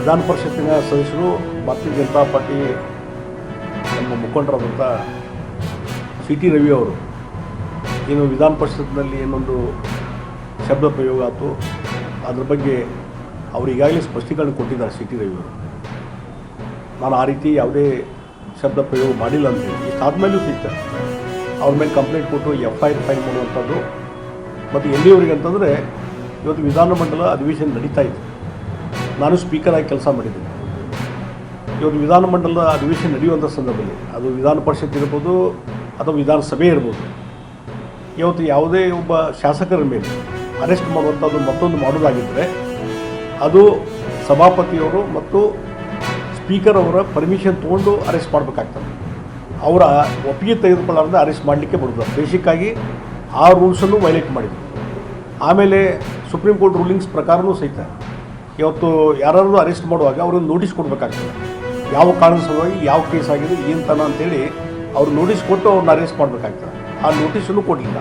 ವಿಧಾನ ಪರಿಷತ್ತಿನ ಸದಸ್ಯರು ಭಾರತೀಯ ಜನತಾ ಪಾರ್ಟಿ ನಮ್ಮ ಮುಖಂಡರಾದಂಥ ಸಿ.ಟಿ. ರವಿ ಅವರು ಏನು ವಿಧಾನ ಪರಿಷತ್ನಲ್ಲಿ ಏನೊಂದು ಶಬ್ದ ಪ್ರಯೋಗ ಆಯಿತು ಅದ್ರ ಬಗ್ಗೆ ಅವರು ಈಗಾಗಲೇ ಸ್ಪಷ್ಟೀಕರಣ ಕೊಟ್ಟಿದ್ದಾರೆ ಸಿ.ಟಿ. ರವಿ ಅವರು. ನಾನು ಆ ರೀತಿ ಯಾವುದೇ ಶಬ್ದ ಪ್ರಯೋಗ ಮಾಡಿಲ್ಲ ಅಂತೇಳಿ ಇಷ್ಟಾದಮೇಲೂ ಸಹಿತ ಅವ್ರ ಮೇಲೆ ಕಂಪ್ಲೇಂಟ್ ಕೊಟ್ಟು FIR ಫೈಲ್ ಮಾಡುವಂಥದ್ದು ಮತ್ತು ಎಲ್ಲಿವರೆಗೆ ಅಂತಂದರೆ ಇವತ್ತು ವಿಧಾನಮಂಡಲ ಅಧಿವೇಶನ ನಡೀತಾ ಇದೆ. ನಾನು ಸ್ಪೀಕರ್ ಆಗಿ ಕೆಲಸ ಮಾಡಿದ್ದೀನಿ. ಇವತ್ತು ವಿಧಾನಮಂಡಲದ ಅಧಿವೇಶನ ನಡೆಯುವಂಥ ಸಂದರ್ಭದಲ್ಲಿ ಅದು ವಿಧಾನ ಪರಿಷತ್ ಇರ್ಬೋದು ಅಥವಾ ವಿಧಾನಸಭೆ ಇರ್ಬೋದು, ಇವತ್ತು ಯಾವುದೇ ಒಬ್ಬ ಶಾಸಕರ ಮೇಲೆ ಅರೆಸ್ಟ್ ಮಾಡುವಂಥದ್ದು ಮತ್ತೊಂದು ಮಾಡೋದಾಗಿದ್ದರೆ ಅದು ಸಭಾಪತಿಯವರು ಮತ್ತು ಸ್ಪೀಕರ್ ಅವರ ಪರ್ಮಿಷನ್ ತೊಗೊಂಡು ಅರೆಸ್ಟ್ ಮಾಡಬೇಕಾಗ್ತದೆ. ಅವರ ಒಪ್ಪಿಗೆ ತೆಗೆದುಕೊಳ್ಳಾರ್ದೆ ಅರೆಸ್ಟ್ ಮಾಡಲಿಕ್ಕೆ ಬರೋದು. ಬೇಸಿಕ್ಕಾಗಿ ಆ ರೂಲ್ಸನ್ನು ವೈಲೇಟ್ ಮಾಡಿದರು. ಆಮೇಲೆ ಸುಪ್ರೀಂ ಕೋರ್ಟ್ ರೂಲಿಂಗ್ಸ್ ಪ್ರಕಾರವೂ ಸಹಿತ ಇವತ್ತು ಯಾರಾದರೂ ಅರೆಸ್ಟ್ ಮಾಡುವಾಗ ಅವ್ರಿಗೆ ನೋಟಿಸ್ ಕೊಡಬೇಕಾಗ್ತದೆ. ಯಾವ ಕಾರಣದ ಸಲುವಾಗಿ ಯಾವ ಕೇಸ್ ಆಗಿದೆ ಏನು ತನ ಅಂತೇಳಿ ಅವ್ರು ನೋಟಿಸ್ ಕೊಟ್ಟು ಅವ್ರನ್ನ ಅರೆಸ್ಟ್ ಮಾಡಬೇಕಾಗ್ತದೆ. ಆ ನೋಟಿಸನ್ನು ಕೊಡಲಿಲ್ಲ.